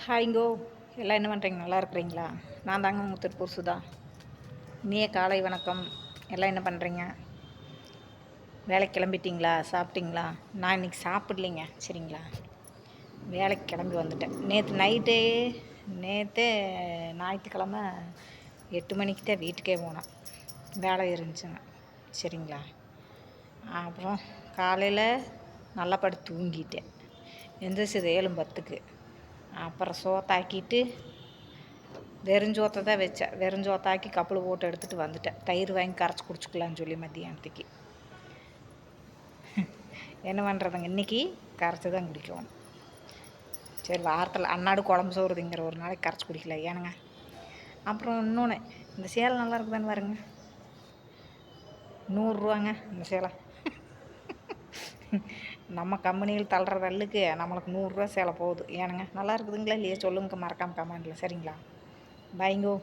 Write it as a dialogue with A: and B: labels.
A: ஹாய்ங்கோ. எல்லாம் என்ன பண்ணுறீங்க? நல்லா இருக்கிறீங்களா? நான் தாங்க உங்கள் திருப்பூர் சுதா. இனிய காலை வணக்கம். எல்லாம் என்ன பண்ணுறீங்க? வேலைக்கு கிளம்பிட்டீங்களா? சாப்பிட்டீங்களா? நான் இன்றைக்கி சாப்பிட்லிங்க, சரிங்களா. வேலைக்கு கிளம்பி வந்துட்டேன். நேற்றே ஞாயிற்றுக்கிழமை 8 மணிக்கு தான் வீட்டுக்கே போனேன். வேலை இருந்துச்சுங்க, சரிங்களா. அப்புறம் காலையில் நல்லா படுத்து தூங்கிட்டேன். எந்திரிச்சது 7:10க்கு. அப்புறம் சோத்தாக்கிட்டு வெறுஞ்சோத்தை தான் வச்சேன். வெறுஞ்சோத்தாக்கி கப்பில் போட்டு எடுத்துகிட்டு வந்துட்டேன். தயிர் வாங்கி கரைச்சி குடிச்சிக்கலான்னு சொல்லி மத்தியானத்துக்கு. என்ன பண்ணுறதுங்க, இன்றைக்கி கரைச்சி தான் குடிக்கணும். சரி, வாரத்தில் அன்னாடு குழம்பு சோறு திங்கிற ஒரு நாளைக்கு கரைச்சி குடிக்கல ஏனுங்க. அப்புறம் இன்னொன்று, இந்த சேலை நல்லா இருக்குதான்னு பாருங்க. 100 ரூபாங்க இந்த சேலை. நம்ம கம்பெனியில் தள்ளுற தள்ளுக்கு நம்மளுக்கு 100 ரூபா சேலை போகுது ஏனுங்க. நல்லா இருக்குதுங்களா இல்லையா சொல்லுங்க, மறக்காமல் கமெண்டில், சரிங்களா. பாய்ங்கோ.